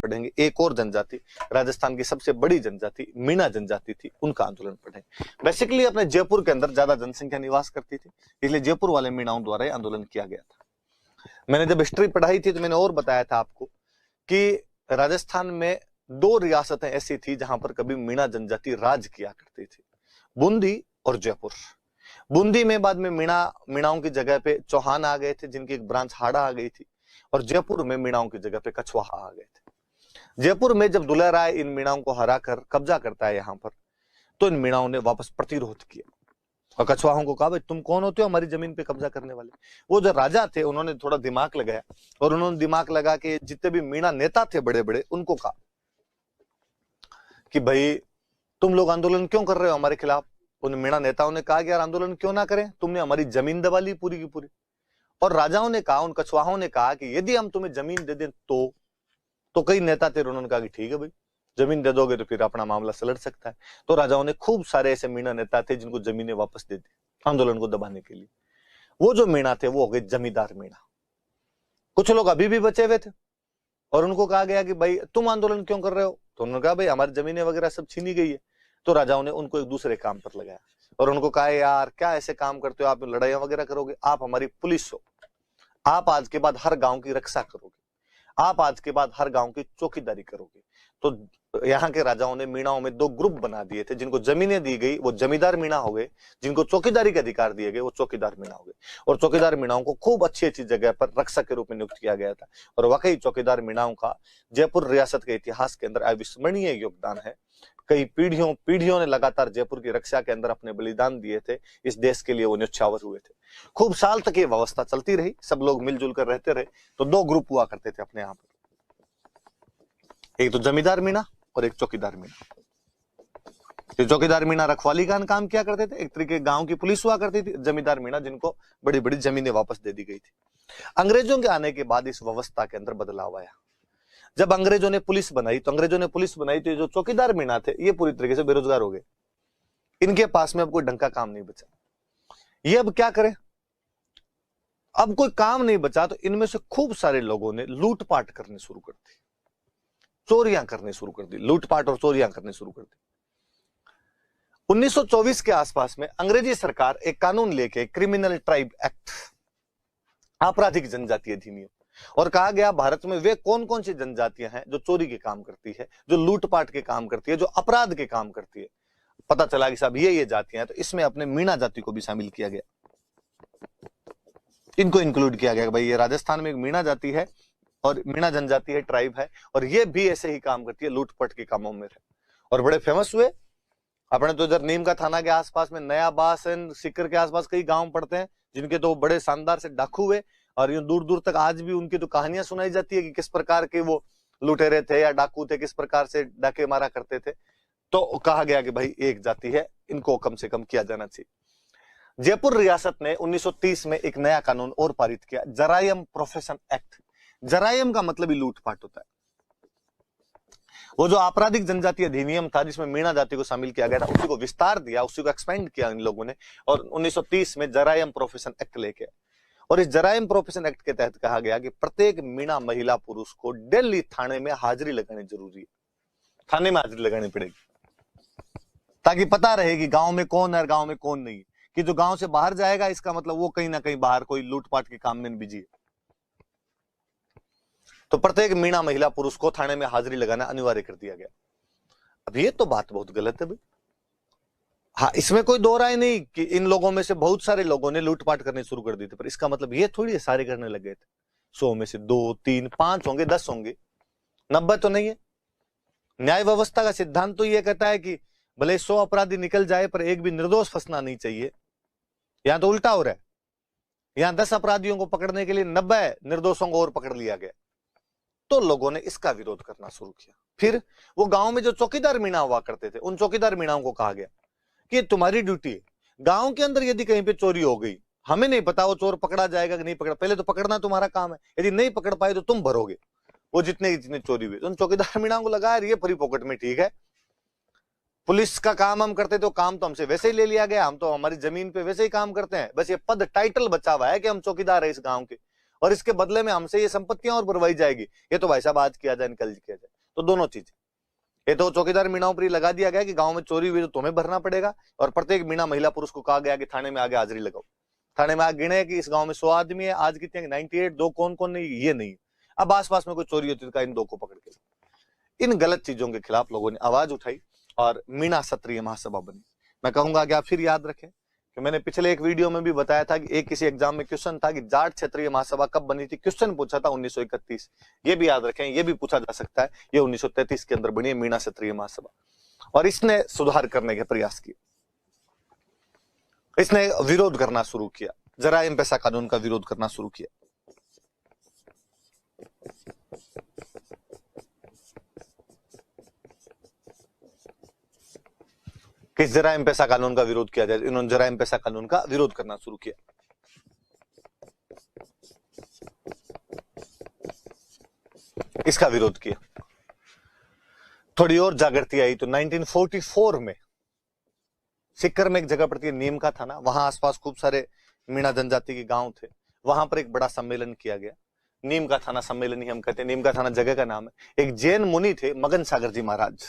पढ़ेंगे। एक और जनजाति, राजस्थान की सबसे बड़ी जनजाति मीणा जनजाति थी, उनका आंदोलन पढ़ेंगे। बेसिकली अपने जयपुर के अंदर ज्यादा जनसंख्या निवास करती थी, इसलिए जयपुर वाले मीणाओं द्वारा आंदोलन किया गया था। मैंने जब हिस्ट्री पढ़ाई थी तो मैंने और बताया था आपको कि राजस्थान में 2 रियासतें ऐसी थी जहां पर कभी मीणा जनजाति राज किया करती थी, बूंदी और जयपुर। बूंदी में बाद में मीणाओं की जगह पे चौहान आ गए थे, जिनकी एक ब्रांच हाड़ा आ गई थी, और जयपुर में मीणाओं की जगह पे कछवाहा आ गए थे। जयपुर में जब दुल्हा राय इन मीणाओं को हरा कर कब्जा करता है यहाँ पर, तो इन मीणाओं ने वापस प्रतिरोध किया और कछवाहों को कहा, भाई तुम कौन होते हो हमारी जमीन पे कब्जा करने वाले। वो जो राजा थे उन्होंने थोड़ा दिमाग लगाया और उन्होंने दिमाग लगा के जितने भी मीणा नेता थे बड़े बड़े, उनको कहा कि भाई तुम लोग आंदोलन क्यों कर रहे हो हमारे खिलाफ। उन मीणा नेताओं ने कहा कि यार आंदोलन क्यों ना करें, तुमने हमारी जमीन दबा ली पूरी की पूरी। और राजाओं ने कहा, उन कछवाहों ने कहा कि यदि हम तुम्हें जमीन दे दें तो कई नेता थे, उन्होंने कहा कि ठीक है भाई, जमीन दे दोगे तो फिर अपना मामला सलट सकता है। तो राजाओं ने खूब सारे ऐसे मीणा नेता थे जिनको जमीनें वापस दे दी आंदोलन को दबाने के लिए। वो जो मीणा थे वो हो गए जमींदार मीणा। कुछ लोग अभी भी बचे हुए थे और उनको कहा गया कि भाई तुम आंदोलन क्यों कर रहे हो, तो उन्होंने कहा भाई हमारी जमीनें वगैरह सब छीनी गई है। तो राजाओं ने उनको एक दूसरे काम पर लगाया और उनको कहा, यार क्या ऐसे काम करते हो, आप लड़ाइयां वगैरह करोगे, आप हमारी पुलिस हो, आप आज के बाद हर गांव की रक्षा करोगे, आप आज के बाद हर गांव की चौकीदारी करोगे। तो यहाँ के राजाओं ने मीणाओं में 2 ग्रुप बना दिए थे, जिनको जमीनें दी गई वो जमींदार मीणा हो गए, जिनको चौकीदारी के अधिकार दिए गए वो चौकीदार मीणा हो गए। और चौकीदार मीणाओं को खूब अच्छी अच्छी जगह पर रक्षक के रूप में नियुक्त किया गया था। और वाकई चौकीदार मीणाओं का जयपुर रियासत के इतिहास के अंदर अविस्मरणीय योगदान है। कई पीढ़ियों ने लगातार जयपुर की रक्षा के अंदर अपने बलिदान दिए थे, इस देश के लिए वो न्यौछावर हुए थे। खूब साल तक ये व्यवस्था चलती रही, सब लोग मिलजुल कर रहते रहे। तो 2 ग्रुप हुआ करते थे अपने यहाँ पर, एक तो जमींदार मीणा और एक चौकीदार मीणा। तो चौकीदार मीणा रखवाली का काम किया करते थे, एक तरीके गांव की पुलिस हुआ करती थी। जमींदार मीणा जिनको बड़ी बड़ी जमीनें वापस दे दी गई थी। अंग्रेजों के आने के बाद इस व्यवस्था के अंदर बदलाव आया। जब अंग्रेजों ने पुलिस बनाई तो जो चौकीदार मीणा थे ये पूरी तरीके से बेरोजगार हो गए। इनके पास में अब कोई ढंग का काम नहीं बचा। ये अब क्या करें, अब कोई काम नहीं बचा तो इनमें से खूब सारे लोगों ने लूटपाट करने शुरू कर दी, चोरियां करने शुरू कर दी, लूटपाट और चोरियां करने शुरू कर दी। 1924 के आसपास में अंग्रेजी सरकार एक कानून लेके, क्रिमिनल ट्राइब एक्ट, आपराधिक जनजाति अधिनियम, और कहा गया भारत में वे कौन कौन सी जनजातियां हैं जो चोरी के काम करती है, जो लूटपाट के काम करती है, जो अपराध के काम करती है। पता चला कि साहब ये जातियां हैं, तो इसमें अपने मीणा जाति को भी शामिल किया गया, इनको इंक्लूड किया गया। भाई ये राजस्थान में एक मीणा जाति है और मीणा जनजाति है, ट्राइब है, और ये भी ऐसे ही काम करती है, लूटपाट के कामों में है। और बड़े फेमस हुए। अपने तो इधर नीम का थाना के आसपास में नया बास एंड सिक्कर के आसपास कई गांव पड़ते हैं जिनके तो बड़े शानदार से डाकू हुए, और यूं दूर दूर तक आज भी उनकी तो कहानियां सुनाई जाती है कि किस प्रकार के वो लुटेरे थे या डाकू थे, किस प्रकार से डाके मारा करते थे। तो कहा गया कि भाई एक जाति है, इनको कम से कम किया जाना चाहिए। जयपुर रियासत ने 1930 में एक नया कानून और पारित किया, जरायम प्रोफेशन एक्ट। जरायम का मतलब ही लूटपाट होता है। वो जो आपराधिक जनजाति अधिनियम था जिसमें मीणा जाति को शामिल किया गया था, उसी को विस्तार दिया, उसी को एक्सपेंड किया इन लोगों ने, और 1930 में जरायम प्रोफेशन एक्ट लेके। और इस जरायम प्रोफेशन एक्ट के तहत कहा गया कि प्रत्येक मीणा महिला पुरुष को दिल्ली थाने में हाजिरी लगानी जरूरी है। थाने में हाजिरी लगानी पड़ेगी ताकि पता रहे कि गांव में कौन है और गांव में कौन नहीं है। कि जो गांव से बाहर जाएगा इसका मतलब वो कहीं ना कहीं बाहर कोई लूटपाट के काम में बिजी है। तो प्रत्येक मीणा महिला पुरुष को थाने में हाजिरी लगाना अनिवार्य कर दिया गया। अब ये तो बात बहुत गलत है भाई। हाँ, इसमें कोई दो राय नहीं कि इन लोगों में से बहुत सारे लोगों ने लूटपाट करने शुरू कर दी थी, पर इसका मतलब ये थोड़ी है सारे करने लग गए थे। 100 में से 2, 3, 5 होंगे, 10 होंगे, 90 तो नहीं है। न्याय व्यवस्था का सिद्धांत तो ये कहता है कि भले 100 अपराधी निकल जाए पर एक भी निर्दोष फंसना नहीं चाहिए। यहां तो उल्टा हो रहा है। यहां 10 अपराधियों को पकड़ने के लिए 90 निर्दोषों को और पकड़ लिया गया। तो लोगों ने इसका विरोध करना शुरू किया। फिर वो गांव में जो चौकीदार मीणा हुआ करते थे, उन चौकीदार मीणाओं को कहा गया कि तुम्हारी ड्यूटी है, गांव के अंदर यदि कहीं पे चोरी हो गई, हमें नहीं पता वो चोर पकड़ा जाएगा कि नहीं पकड़ा, पहले तो पकड़ना तुम्हारा काम है, यदि नहीं पकड़ पाए तो तुम भरोगे वो जितने चोरी हुई। तो उन चौकीदार मीणाओं को लगा ये फ्री पॉकेट में ठीक है, पुलिस का काम हम करते तो काम तो हमसे वैसे ही ले लिया गया, हम तो हमारी जमीन पे वैसे ही काम करते हैं, बस ये पद टाइटल बचा हुआ है कि हम चौकीदार है इस गांव के, और इसके बदले में हमसे ये संपत्तियां और भरवाई जाएगी। ये तो भाई साहब आज किया जाए, निकल किया जाए। तो दोनों चीज, ये तो चौकीदार मीणाओं पर ही लगा दिया गया कि गांव में चोरी हुई तो तुम्हें भरना पड़ेगा, और प्रत्येक मीणा महिला पुरुष को कहा गया कि थाने में आगे हाजिरी लगाओ। थाने में आगे गिने कि इस गांव में 100 आदमी है, आज कितने 98, दो कौन कौन नहीं, ये नहीं। अब आसपास में कोई चोरी होती तो इन दो को पकड़ के। इन गलत चीजों के खिलाफ लोगों ने आवाज उठाई और मीणा क्षत्रिय महासभा बनी। मैं कहूंगा कि आप फिर याद रखें कि मैंने पिछले एक वीडियो में भी बताया था कि एक किसी एग्जाम में क्वेश्चन था कि जाट क्षेत्रीय महासभा कब बनी थी, क्वेश्चन पूछा था 1931। ये भी याद रखें, ये भी पूछा जा सकता है, ये 1933 के अंदर बनी है मीणा क्षेत्रीय महासभा, और इसने सुधार करने के प्रयास किए, इसने विरोध करना शुरू किया, जराइम पेशा कानून का विरोध करना शुरू किया। किस जराइम पेशा कानून का विरोध किया जाए, इन्होंने जराइम पेशा कानून का विरोध करना शुरू किया। इसका विरोध किया, थोड़ी और जागृति आई तो 1944 में सिक्कर में एक जगह पड़ती है नीम का थाना, वहां आसपास खूब सारे मीणा जनजाति के गांव थे, वहां पर एक बड़ा सम्मेलन किया गया। नीम का थाना सम्मेलन ही हम कहते हैं, नीम का थाना जगह का नाम है। एक जैन मुनि थे मगन सागर जी महाराज,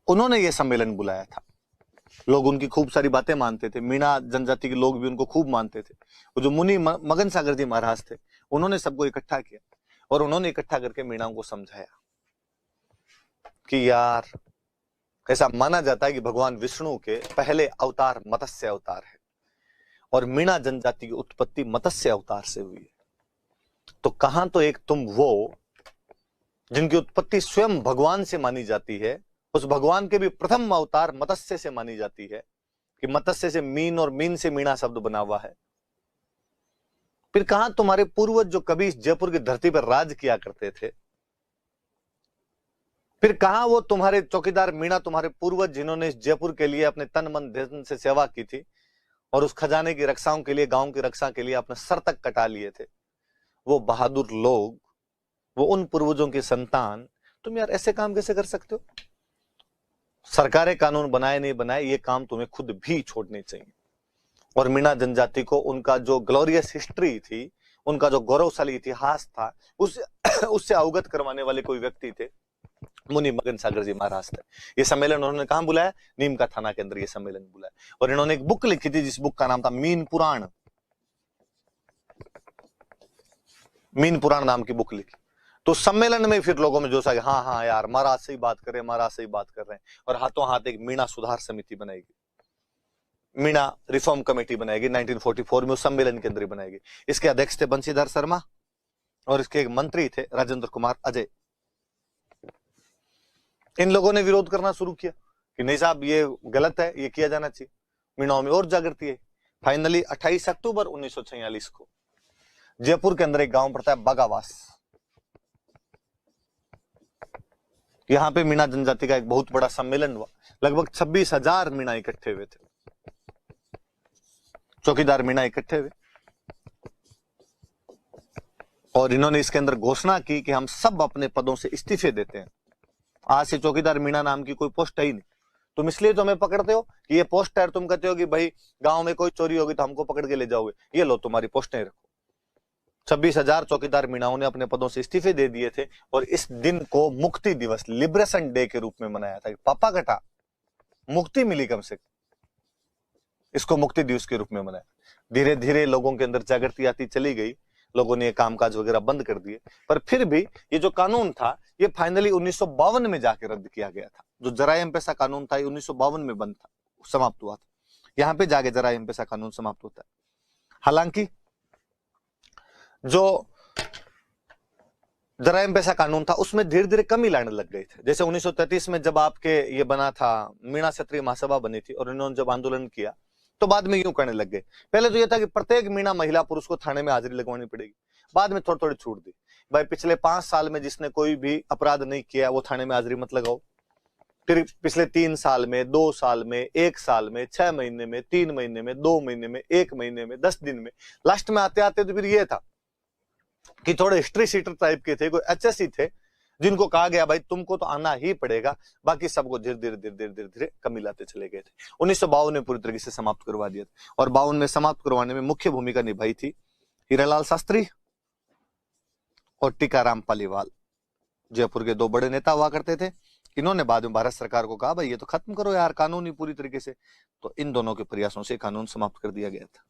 उन्होंने ये सम्मेलन बुलाया था। लोग उनकी खूब सारी बातें मानते थे, मीणा जनजाति के लोग भी उनको खूब मानते थे। वो जो मुनि मगन सागर जी महाराज थे, उन्होंने सबको इकट्ठा किया और उन्होंने इकट्ठा करके मीणाओं को समझाया कि यार ऐसा माना जाता है कि भगवान विष्णु के पहले अवतार मत्स्य अवतार है और मीणा जनजाति की उत्पत्ति मत्स्य अवतार से हुई है। तो कहां तो एक तुम वो जिनकी उत्पत्ति स्वयं भगवान से मानी जाती है, उस भगवान के भी प्रथम अवतार मत्स्य से मानी जाती है कि मत्स्य से मीन और मीन से मीणा शब्द बना हुआ है। फिर कहां तुम्हारे पूर्वज जो कभी इस जयपुर की धरती पर राज किया करते थे, फिर कहां वो तुम्हारे चौकीदार मीणा, तुम्हारे पूर्वज जिन्होंने इस जयपुर के लिए अपने तन मन धन से सेवा की थी और उस खजाने की रक्षाओं के लिए, गांव की रक्षा के लिए अपने सर तक कटा लिए थे, वो बहादुर लोग, वो उन पूर्वजों की संतान, तुम यार ऐसे काम कैसे कर सकते हो? सरकारें कानून बनाए नहीं बनाए, ये काम तुम्हें खुद भी छोड़ने चाहिए। और मीणा जनजाति को उनका जो ग्लोरियस हिस्ट्री थी, उनका जो गौरवशाली इतिहास था, उससे अवगत करवाने वाले कोई व्यक्ति थे, मुनि मगन सागर जी महाराज थे। ये सम्मेलन उन्होंने कहां बुलाया? नीम का थाना के अंदर ये सम्मेलन बुलाया। और इन्होंने एक बुक लिखी थी जिस बुक का नाम था मीन पुराण। मीन पुराण नाम की बुक लिखी। तो सम्मेलन में फिर लोगों में जोश आ गया, हाँ हाँ यार महाराज से ही बात कर रहे हैं, महाराज से ही बात कर रहे हैं। और हाथों हाथ एक मीणा सुधार समिति बनाएगी, मीणा रिफॉर्म कमेटी बनाएगी 1944 में, उस सम्मेलन के अंदर बनाएगी। इसके अध्यक्ष थे बंशीधर शर्मा और इसके एक मंत्री थे राजेंद्र कुमार अजय। इन लोगों ने विरोध करना शुरू किया कि नहीं साहब ये गलत है, ये किया जाना चाहिए। मीणाओं में और जागृति है। फाइनली 28 अक्टूबर 1946 को जयपुर के अंदर एक गांव पड़ता है बागावास, यहां पे मीणा जनजाति का एक बहुत बड़ा सम्मेलन हुआ। लगभग 26,000 मीणा इकट्ठे हुए थे, चौकीदार मीणा इकट्ठे हुए और इन्होंने इसके अंदर घोषणा की कि हम सब अपने पदों से इस्तीफे देते हैं। आज से चौकीदार मीणा नाम की कोई पोस्ट है ही नहीं। तुम इसलिए तो हमें पकड़ते हो कि ये पोस्ट है, तुम कहते हो कि भाई गांव में कोई चोरी होगी तो हमको पकड़ के ले जाओगे, ये लो तुम्हारी पोस्टें रखो। 26,000 चौकीदार मीणाओं ने अपने पदों से इस्तीफे दे दिए थे और इस दिन को मुक्ति दिवस, लिबरेशन डे के रूप में मनाया था। पापा कटा, मुक्ति मिली कम से कम, इसको मुक्ति दिवस के रूप में मनाया। धीरे धीरे लोगों के अंदर जागृति आती चली गई, लोगों ने कामकाज वगैरह बंद कर दिए। पर फिर भी ये जो कानून था ये फाइनली 1952 में जाके रद्द किया गया था। जो जराइम पेशा कानून था ये 1952 में बंद था, समाप्त हुआ था। यहां पे जाके जराइम पेशा कानून समाप्त होता है। हालांकि जो जराइम पेशा कानून था उसमें धीरे धीरे कमी लाने लग गए थे। जैसे 1933 में जब आपके ये बना था, मीणा क्षत्रिय महासभा बनी थी और इन्होंने जब आंदोलन किया तो बाद में यूं करने लग गए। पहले तो ये था कि प्रत्येक मीणा महिला पुरुष को थाने में हाजिरी लगवानी पड़ेगी, बाद में थोड़ी थोड़ी छूट दी। भाई पिछले 5 साल में जिसने कोई भी अपराध नहीं किया वो थाने में हाजिरी मत लगाओ। फिर पिछले 3 साल में, 2 साल में, 1 साल में, 6 महीने में, 3 महीने में, 2 महीने में, 1 महीने में, 10 दिन में, लास्ट में आते आते तो फिर ये था कि थोड़े हिस्ट्री सीटर टाइप के थे, कोई HSC थे जिनको कहा गया भाई तुमको तो आना ही पड़ेगा, बाकी सबको धीरे धीरे धीरे धीरे धीरे धीरे कमी लाते चले गए थे। 1952 में पूरी तरीके से समाप्त करवा दिया था और 52 में समाप्त करवाने में मुख्य भूमिका निभाई थी हीरालाल शास्त्री और टीकाराम पालीवाल। जयपुर के दो बड़े नेता हुआ करते थे। इन्होंने बाद में भारत सरकार को कहा भाई ये तो खत्म करो यार कानून ही पूरी तरीके से, तो इन दोनों के प्रयासों से कानून समाप्त कर दिया गया था।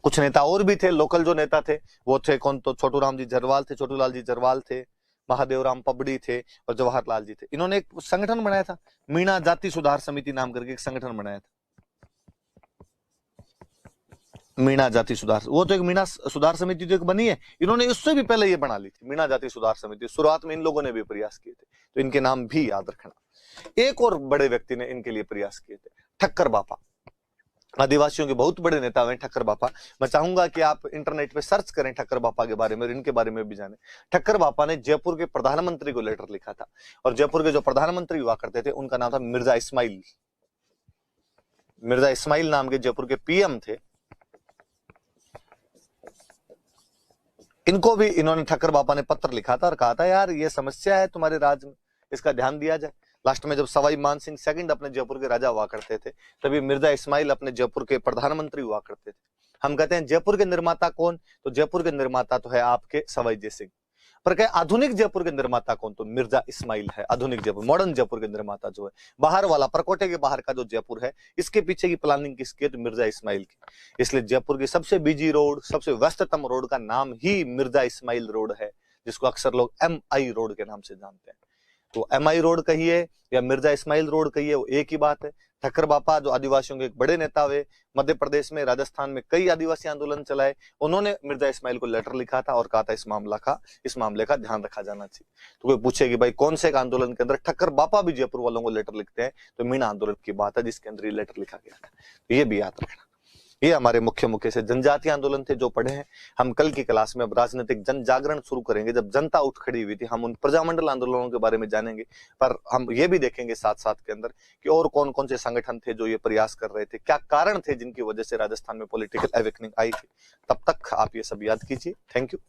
कुछ नेता और भी थे, लोकल जो नेता थे वो थे कौन, तो छोटू राम जी जरवाल थे, छोटू लाल जी जरवाल थे, महादेव राम पबड़ी थे और जवाहरलाल जी थे। इन्होंने एक संगठन बनाया था, मीणा जाति सुधार समिति नाम करके एक संगठन बनाया था। मीणा जाति सुधार, वो तो एक मीणा सुधार समिति जो एक बनी है, इन्होंने उससे भी पहले ये बना ली थी मीणा जाति सुधार समिति। शुरुआत में इन लोगों ने भी प्रयास किए थे, तो इनके नाम भी याद रखना। एक और बड़े व्यक्ति ने इनके लिए प्रयास किए थे, ठक्कर बापा। आदिवासियों के बहुत बड़े नेता हैं ठक्कर बापा। मैं चाहूंगा कि आप इंटरनेट पे सर्च करें ठक्कर बापा के बारे में और इनके बारे में भी जानें। ठक्कर बापा ने जयपुर के प्रधानमंत्री को लेटर लिखा था, और जयपुर के जो प्रधानमंत्री हुआ करते थे उनका नाम था मिर्जा इस्माइल। मिर्जा इस्माइल नाम के जयपुर के पीएम थे। इनको भी इन्होंने ठक्कर बापा ने पत्र लिखा था और कहा था यार ये समस्या है तुम्हारे राज्य में, इसका ध्यान दिया जाए। लास्ट में जब सवाई मान सिंह सेकंड अपने जयपुर के राजा हुआ करते थे, तभी मिर्जा इस्माइल अपने जयपुर के प्रधानमंत्री हुआ करते थे। हम कहते हैं जयपुर के निर्माता कौन, तो जयपुर के निर्माता तो है आपके सवाई जय सिंह। पर क्या आधुनिक जयपुर के निर्माता कौन, तो मिर्जा इस्माइल है। आधुनिक जयपुर, मॉडर्न जयपुर के निर्माता जो है, बाहर वाला परकोटे के बाहर का जो जयपुर है, इसके पीछे की प्लानिंग किसकी है, तो मिर्जा इस्माइल की। इसलिए जयपुर की सबसे बिजी रोड, सबसे व्यस्ततम रोड का नाम ही मिर्जा इस्माइल रोड है, जिसको अक्सर लोग MI रोड के नाम से जानते हैं। तो MI रोड कहिए या मिर्जा इस्माइल रोड कहिए, वो एक ही बात है। ठक्कर बापा जो आदिवासियों के एक बड़े नेता हुए, मध्य प्रदेश में, राजस्थान में कई आदिवासी आंदोलन चलाए, उन्होंने मिर्जा इस्माइल को लेटर लिखा था और कहा था इस मामले का ध्यान रखा जाना चाहिए। तो कोई पूछे कि भाई कौन से आंदोलन के अंदर ठक्कर बापा भी जयपुर वालों को लेटर लिखते हैं, तो मीणा आंदोलन की बात है जिसके अंदर ये लेटर लिखा गया था। तो ये भी याद रखना। ये हमारे मुख्य से जनजातीय आंदोलन थे जो पढ़े हैं। हम कल की क्लास में अब राजनीतिक जन जागरण शुरू करेंगे, जब जनता उठ खड़ी हुई थी। हम उन प्रजामंडल आंदोलनों के बारे में जानेंगे, पर हम ये भी देखेंगे साथ साथ के अंदर कि और कौन कौन से संगठन थे जो ये प्रयास कर रहे थे, क्या कारण थे जिनकी वजह से राजस्थान में पॉलिटिकल अवेकनिंग आई थी। तब तक आप ये सब याद कीजिए। Thank you.